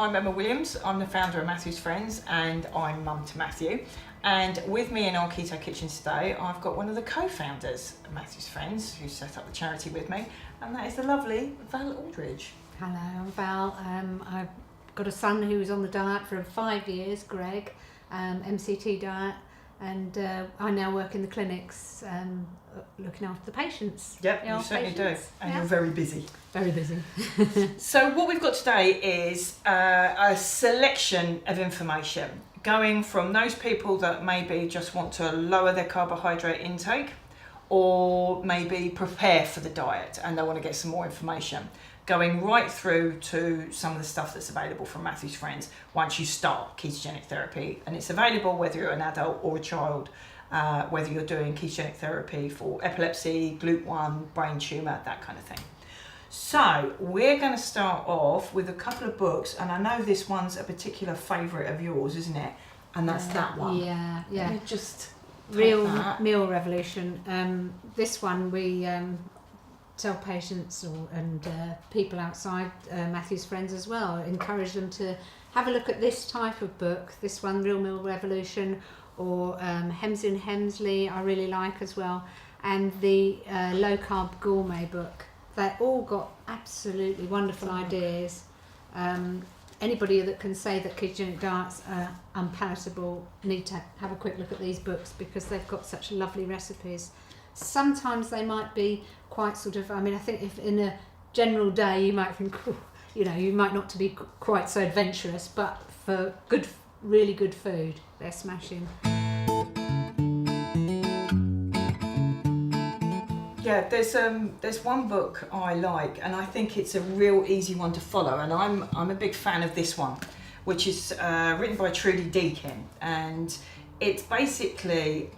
I'm Emma Williams. I'm the founder of Matthew's Friends and I'm mum to Matthew. And with me in our Keto Kitchen today, I've got one of the co-founders of Matthew's Friends who set up the charity with me, and that is the lovely Val Aldridge. Hello, I'm Val. I've got a son who's on the diet for 5 years, Greg, MCT diet, and I now work in the clinics looking after the patients. Yep, you certainly do, and you're very busy. Very busy. So what we've got today is a selection of information going from those people that maybe just want to lower their carbohydrate intake or maybe prepare for the diet and they want to get some more information, going right through to some of the stuff that's available from Matthew's Friends once you start ketogenic therapy. And it's available whether you're an adult or a child, whether you're doing ketogenic therapy for epilepsy, GLUT1, brain tumour, that kind of thing. So we're going to start off with a couple of books, and I know this one's a particular favourite of yours, isn't it? And that's that one. Yeah. Just Real Meal Revolution. This one we tell patients and people outside Matthew's Friends as well, encourage them to have a look at this type of book, this one, Real Meal Revolution, or Hemsley and Hemsley I really like as well, and the Low Carb Gourmet book. They've all got absolutely wonderful ideas. Anybody that can say that ketogenic diets are unpalatable need to have a quick look at these books because they've got such lovely recipes. Sometimes they might be quite sort of, I think if in a general day you might think, you might not to be quite so adventurous, but for good, really good food, they're smashing. Yeah, there's one book I like, and I think it's a real easy one to follow, and I'm a big fan of this one, which is written by Trudy Deakin, and it's basically,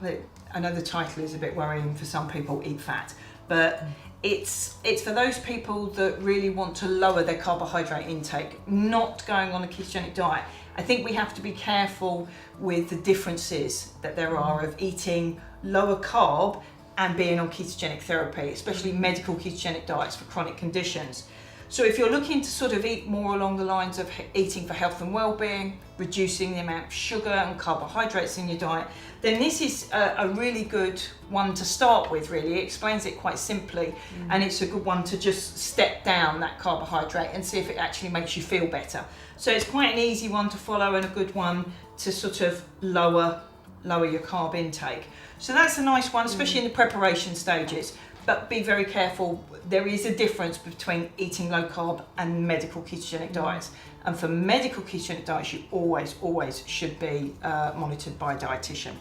I know the title is a bit worrying for some people, Eat Fat, but it's for those people that really want to lower their carbohydrate intake, not going on a ketogenic diet. I think we have to be careful with the differences that there are of eating lower carb and being on ketogenic therapy, especially medical ketogenic diets for chronic conditions. So if you're looking to sort of eat more along the lines of eating for health and well-being, reducing the amount of sugar and carbohydrates in your diet, then this is a really good one to start with, really. It explains it quite simply, and it's a good one to just step down that carbohydrate and see if it actually makes you feel better. So it's quite an easy one to follow and a good one to sort of lower your carb intake. So that's a nice one, especially in the preparation stages. But be very careful. There is a difference between eating low carb and medical ketogenic diets. And for medical ketogenic diets, you always should be monitored by a dietitian.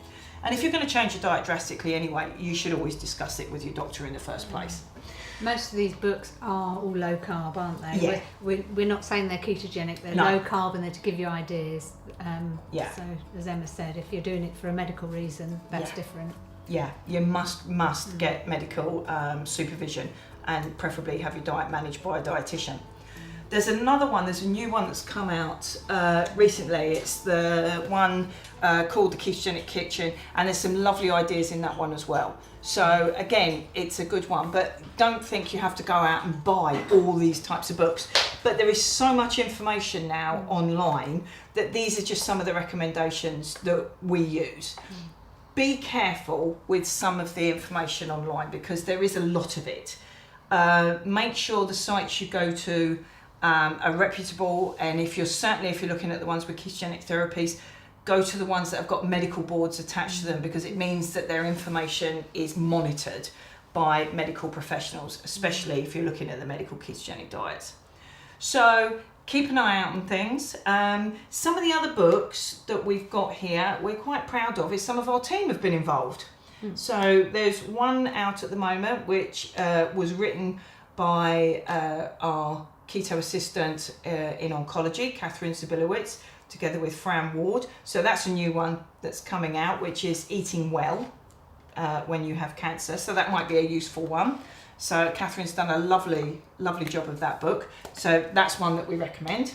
And if you're going to change your diet drastically anyway, you should always discuss it with your doctor in the first place. Most of these books are all low carb, aren't they? Yeah. We're not saying they're ketogenic, they're No. low carb and they're to give you ideas. Yeah. So, as Emma said, if you're doing it for a medical reason, that's different. Yeah, you must get medical supervision and preferably have your diet managed by a dietitian. There's another one, there's a new one that's come out recently. It's the one called The Ketogenic Kitchen, and there's some lovely ideas in that one as well. So again, it's a good one, but don't think you have to go out and buy all these types of books. But there is so much information now online that these are just some of the recommendations that we use. Be careful with some of the information online because there is a lot of it. Make sure the sites you go to are reputable, and if you're looking at the ones with ketogenic therapies, go to the ones that have got medical boards attached to them, because it means that their information is monitored by medical professionals, especially if you're looking at the medical ketogenic diets. So keep an eye out on things. Some of the other books that we've got here, we're quite proud of, is some of our team have been involved. So there's one out at the moment which was written by our keto assistant in oncology, Catherine Zabilowitz, together with Fran Ward. So that's a new one that's coming out, which is Eating Well when you have cancer. So that might be a useful one. So Catherine's done a lovely job of that book. So that's one that we recommend.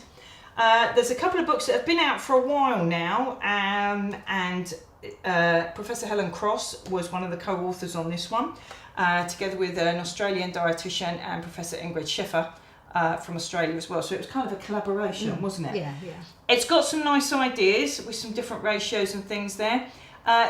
There's a couple of books that have been out for a while now, and Professor Helen Cross was one of the co-authors on this one, together with an Australian dietitian and Professor Ingrid Schiffer from Australia as well. So it was kind of a collaboration, wasn't it? Yeah. It's got some nice ideas with some different ratios and things there.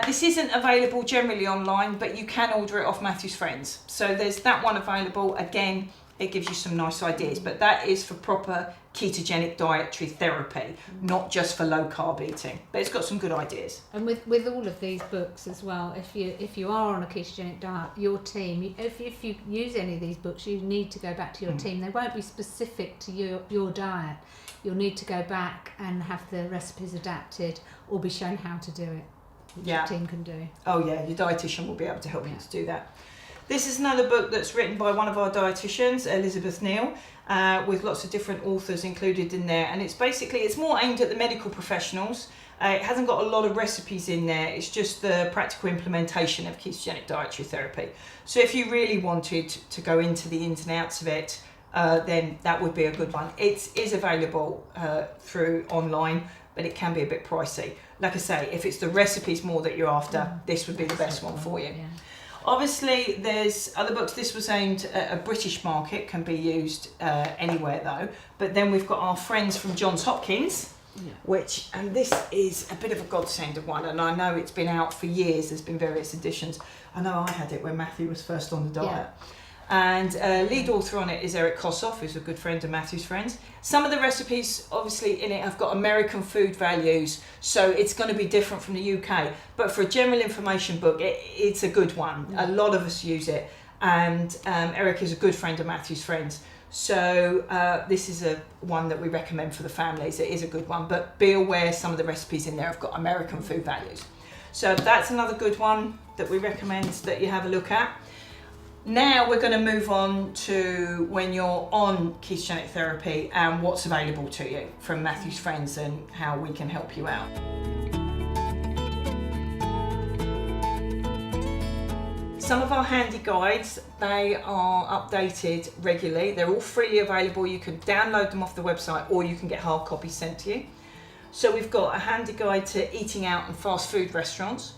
This isn't available generally online, but you can order it off Matthew's Friends. So there's that one available. Again, it gives you some nice ideas, but that is for proper ketogenic dietary therapy, not just for low carb eating. But it's got some good ideas. And with all of these books as well, if you are on a ketogenic diet, your team, if you use any of these books, you need to go back to your team. They won't be specific to your diet. You'll need to go back and have the recipes adapted or be shown how to do it, which your team can do. Oh yeah, your dietitian will be able to help you to do that. This is another book that's written by one of our dietitians, Elizabeth Neal, with lots of different authors included in there. And it's more aimed at the medical professionals. It hasn't got a lot of recipes in there. It's just the practical implementation of ketogenic dietary therapy. So if you really wanted to go into the ins and outs of it, then that would be a good one. It is available through online, but it can be a bit pricey. Like I say, if it's the recipes more that you're after, this would be the best one for you. Yeah. Obviously, there's other books. This was aimed at a British market, can be used anywhere though. But then we've got our friends from Johns Hopkins, and this is a bit of a godsend of one. And I know it's been out for years. There's been various editions. I know I had it when Matthew was first on the diet. And lead author on it is Eric Kossoff, who's a good friend of Matthew's Friends. Some of the recipes, obviously, in it have got American food values, so it's going to be different from the UK. But for a general information book, it's a good one. A lot of us use it, and Eric is a good friend of Matthew's Friends. So this is one that we recommend for the families. It is a good one, but be aware some of the recipes in there have got American food values. So that's another good one that we recommend that you have a look at. Now we're going to move on to when you're on ketogenic therapy and what's available to you from Matthew's Friends and how we can help you out. Some of our handy guides, they are updated regularly. They're all freely available. You can download them off the website or you can get hard copies sent to you. So we've got a handy guide to eating out in fast food restaurants.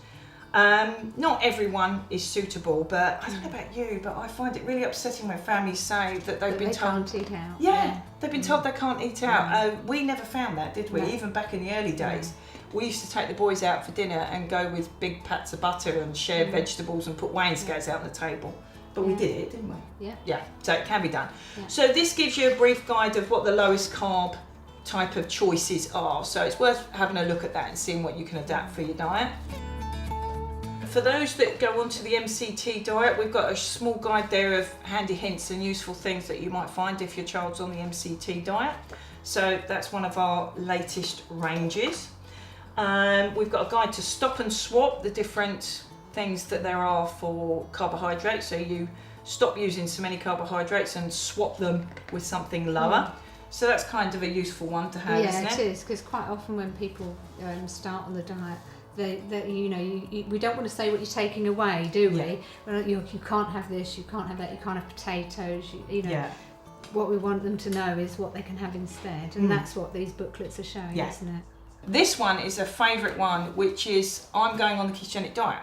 Not everyone is suitable, but I don't know about you, but I find it really upsetting when families say that they've been told can't eat out. Yeah, they've been told they can't eat out. We never found that, did we? No. Even back in the early days. We used to take the boys out for dinner and go with big pats of butter and share vegetables and put weighing scales out on the table. But we did it, didn't we? Yeah. So it can be done. Yeah. So this gives you a brief guide of what the lowest carb type of choices are. So it's worth having a look at that and seeing what you can adapt for your diet. For those that go onto the MCT diet, we've got a small guide there of handy hints and useful things that you might find if your child's on the MCT diet. So that's one of our latest ranges. We've got a guide to stop and swap the different things that there are for carbohydrates. So you stop using so many carbohydrates and swap them with something lower. So that's kind of a useful one to have, isn't it? Yeah, it is, because quite often when people start on the diet, we don't want to say what you're taking away, do we? Well, you can't have this, you can't have that, you can't have potatoes. What we want them to know is what they can have instead, and that's what these booklets are showing, isn't it? This one is a favourite one, which is I'm going on the ketogenic diet,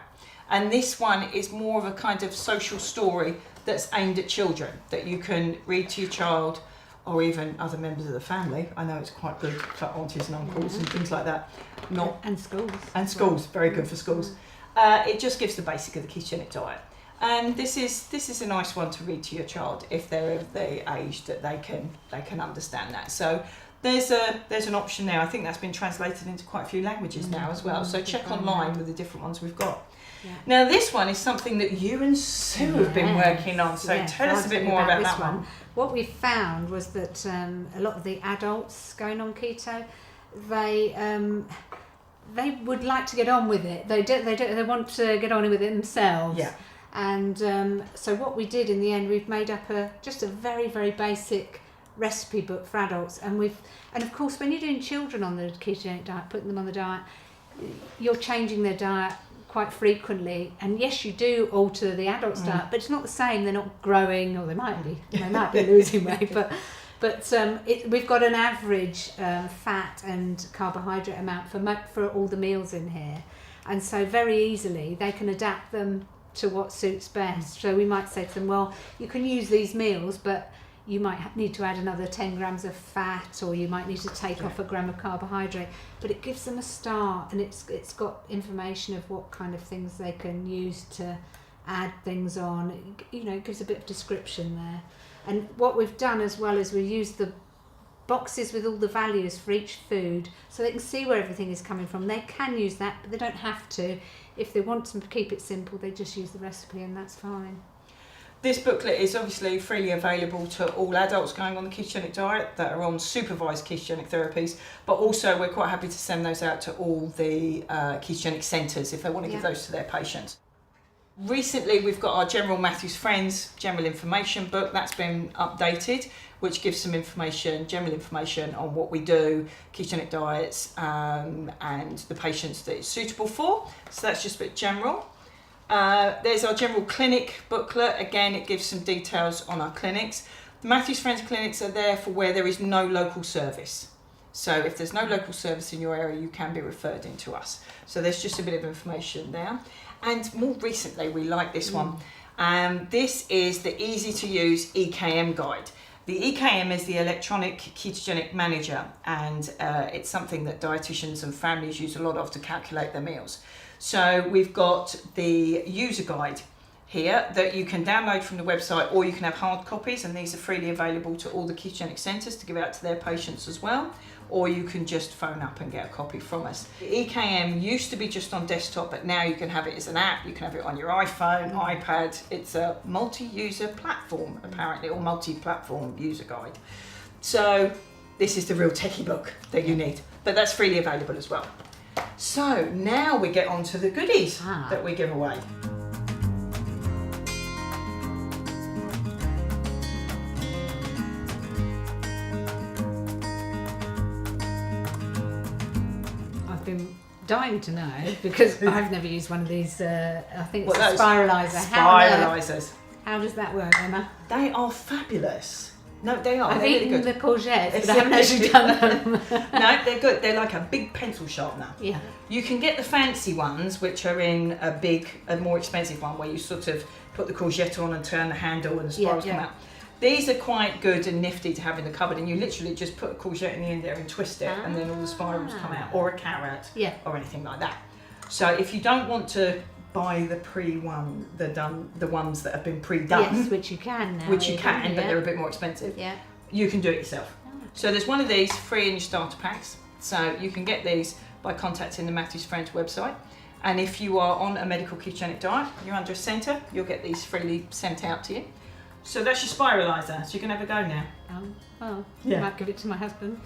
and this one is more of a kind of social story that's aimed at children that you can read to your child or even other members of the family. I know it's quite good for aunties and uncles and things like that. And schools. And schools, very good for schools. It just gives the basic of the ketogenic diet. And this is a nice one to read to your child if they're of the age that they can understand that. So there's an option there. I think that's been translated into quite a few languages now as well. So check online with the different ones we've got. Yeah. Now this one is something that you and Sue have been working on. So tell us a bit more about that one. What we found was that a lot of the adults going on keto, they would like to get on with it. They want to get on with it themselves. Yeah. And so what we did in the end, we've made up just a very, very basic recipe book for adults, and of course when you're doing children on the ketogenic diet, putting them on the diet, you're changing their diet quite frequently, and yes, you do alter the adult's diet, but it's not the same. They're not growing, or they might be losing weight, but we've got an average fat and carbohydrate amount for all the meals in here, and so very easily they can adapt them to what suits best. So we might say to them, well, you can use these meals, but you might need to add another 10 grams of fat, or you might need to take off a gram of carbohydrate. But it gives them a start, and it's got information of what kind of things they can use to add things on. It gives a bit of description there. And what we've done as well is we used the boxes with all the values for each food, so they can see where everything is coming from. They can use that, but they don't have to. If they want to keep it simple, they just use the recipe, and that's fine. This booklet is obviously freely available to all adults going on the ketogenic diet that are on supervised ketogenic therapies, but also we're quite happy to send those out to all the ketogenic centres if they want to give those to their patients. Recently we've got our General Matthews Friends General Information book that's been updated, which gives some information, general information on what we do, ketogenic diets, and the patients that it's suitable for. So that's just a bit general. There's our General Clinic booklet. Again, it gives some details on our clinics. The Matthews Friends clinics are there for where there is no local service. So if there's no local service in your area, you can be referred into us. So there's just a bit of information there. And more recently, we like this one. This is the easy to use EKM guide. The EKM is the Electronic Ketogenic Manager, and it's something that dietitians and families use a lot of to calculate their meals. So we've got the user guide here that you can download from the website, or you can have hard copies, and these are freely available to all the ketogenic centres to give out to their patients as well, or you can just phone up and get a copy from us. The EKM used to be just on desktop, but now you can have it as an app, you can have it on your iPhone, iPad. It's a multi-user platform apparently, or multi-platform user guide. So this is the real techie book that you need, but that's freely available as well. So now we get on to the goodies that we give away. I've been dying to know, because I've never used one of these, I think it's What, a spiralizer. Spiralizers. How does that work, Emma? They are fabulous. No, they are. I've They're eaten really good. the courgettes, but I haven't actually done them. No, they're good. They're like a big pencil sharpener. Yeah. You can get the fancy ones, which are in a more expensive one, where you sort of put the courgette on and turn the handle and the spirals come out. These are quite good and nifty to have in the cupboard, and you literally just put a courgette in the end there and twist it, and then all the spirals come out, or a carrot, or anything like that. So if you don't want to buy the ones that have been pre-done, yes, which you can now, but they're a bit more expensive. Yeah. You can do it yourself. So there's one of these free in your starter packs. So you can get these by contacting the Matthews Friends website. And if you are on a medical ketogenic diet, you're under a centre, you'll get these freely sent out to you. So that's your spiralizer. So you can have a go now. Well, I might give it to my husband.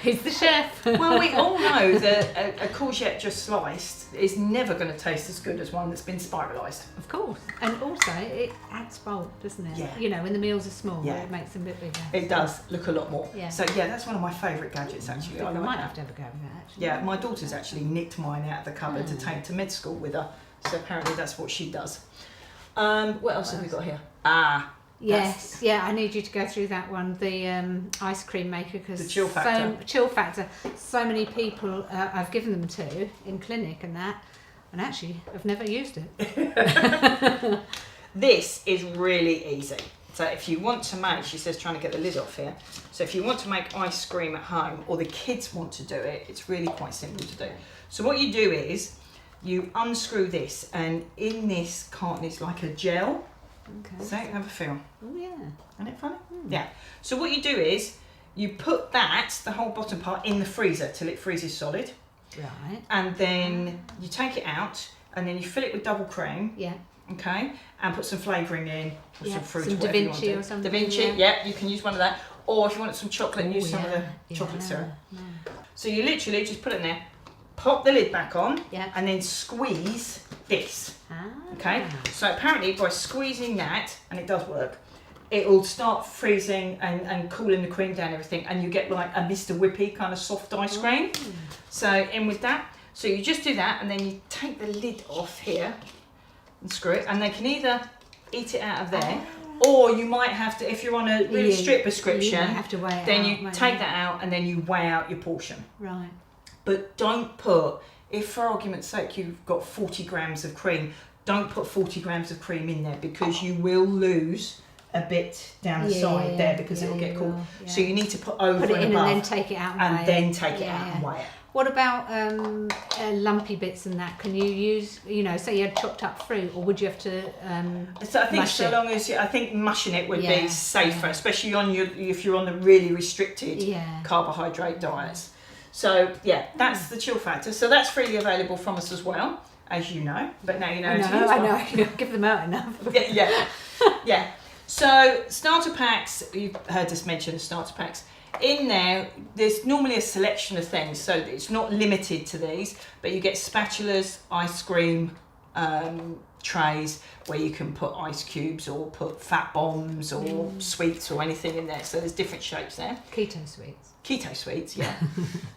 He's the chef. Well, we all know that a courgette just sliced is never going to taste as good as one that's been spiralised. Of course. And also, it adds bulk, doesn't it? Yeah. You know, when the meals are small, it makes them a bit bigger. It does look a lot more. Yeah. So yeah, that's one of my favourite gadgets actually. I might have to have a go with that actually. Yeah, my daughter's actually nicked mine out of the cupboard to take to med school with her. So apparently that's what she does. What else have we got here? Yes, I need you to go through that one, the ice cream maker, because the chill factor. Chill factor. So many people I've given them to in clinic and actually I've never used it. This is really easy. So if you want to make, she says, trying to get the lid off here. So if you want to make ice cream at home, or the kids want to do it, it's really quite simple to do. So what you do is you unscrew this, and in this carton is like a gel. Okay. So have a feel. Oh yeah. Isn't it funny? Yeah. So what you do is you put the whole bottom part, in the freezer till it freezes solid. Right. And then you take it out, and then you fill it with double cream. Yeah. Okay. And put some flavouring in, or some fruit, some or whatever you want to do. or something. Da Vinci, you can use one of that. Or if you want some chocolate, use some of the chocolate syrup. No. So you literally just put it in there, pop the lid back on, Yeah. and then squeeze this. Okay. So apparently by squeezing that, and it does work, it will start freezing and cooling the cream down and everything, and you get like a Mr. Whippy kind of soft ice cream. So in with that. So you just do that, and then you take the lid off here and screw it, and they can either eat it out of there, or you might have to, if you're on a really strict prescription, you have to weigh it then out, you take that out and then you weigh out your portion. Right. But don't put, if for argument's sake you've got 40 grams of cream, don't put 40 grams of cream in there, because you will lose a bit down the side there because it will get caught. Yeah. So you need to put over put it and in above and then take it out and weigh then it. take it out and weigh it. What about lumpy bits and that? Can you use, say you had chopped up fruit, or would you have to So I think mush it? long as I think mushing it would be safer, especially if you're on the really restricted carbohydrate diets. So that's the chill factor. So that's freely available from us as well, as you know. But now you know. I know. I can give them out enough. Yeah. So starter packs, you've heard us mention starter packs. In there's normally a selection of things, so it's not limited to these, but you get spatulas, ice cream trays where you can put ice cubes or put fat bombs or sweets or anything in there. So there's different shapes there. Keto sweets, yeah.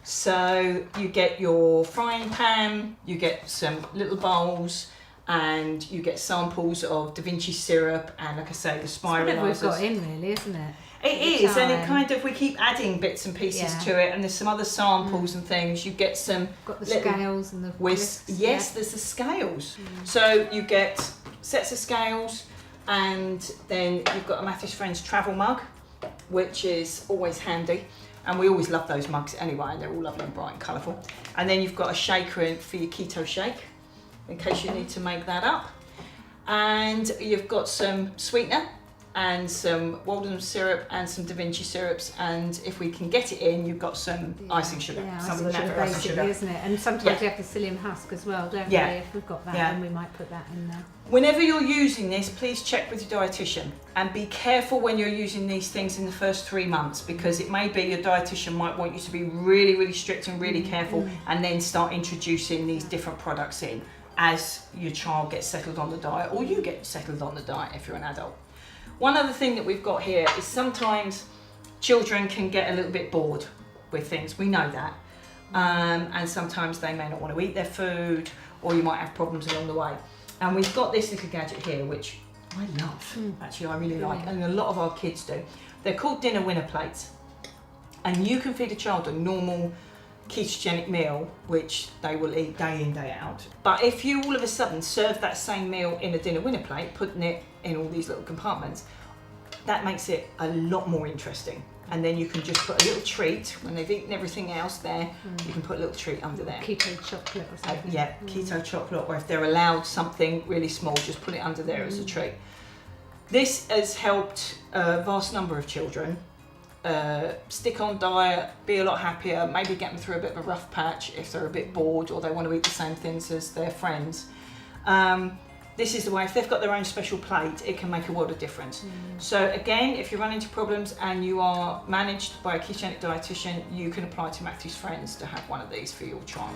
So you get your frying pan, you get some little bowls, and you get samples of Da Vinci syrup and, like I say, the spiralizers. Whatever we've got in, really, isn't it? It is, and it kind of, we keep adding bits and pieces to it, and there's some other samples and things. You get some... Got the scales and the whisks. Yes, there's the scales. So you get sets of scales, and then you've got a Matthew's Friends travel mug, which is always handy. And we always love those mugs anyway, and they're all lovely and bright and colourful. And then you've got a shaker for your keto shake, in case you need to make that up. And you've got some sweetener, and some Walden syrup and some Da Vinci syrups, and if we can get it in, you've got some icing sugar. Icing sugar, basically, isn't it? And sometimes you have the psyllium husk as well, don't we? If we've got that, then we might put that in there. Whenever you're using this, please check with your dietitian, and be careful when you're using these things in the first 3 months, because it may be your dietitian might want you to be really, really strict and really careful, and then start introducing these different products in as your child gets settled on the diet, or you get settled on the diet if you're an adult. One other thing that we've got here is sometimes children can get a little bit bored with things. We know that. And sometimes they may not want to eat their food, or you might have problems along the way. And we've got this little gadget here, which I love. Actually, I really like, and a lot of our kids do. They're called dinner winner plates. And you can feed a child a normal ketogenic meal, which they will eat day in, day out. But if you all of a sudden serve that same meal in a dinner winner plate, putting it in all these little compartments, that makes it a lot more interesting. And then you can just put a little treat, when they've eaten everything else there, you can put a little treat under there. Keto chocolate or something. Keto chocolate, or if they're allowed something really small, just put it under there as a treat. This has helped a vast number of children stick on diet, be a lot happier, maybe get them through a bit of a rough patch if they're a bit bored or they want to eat the same things as their friends. This is the way, if they've got their own special plate, it can make a world of difference. So again, if you run into problems and you are managed by a ketogenic dietitian, you can apply to Matthew's Friends to have one of these for your child.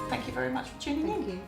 Thank you very much for tuning in. Thank you.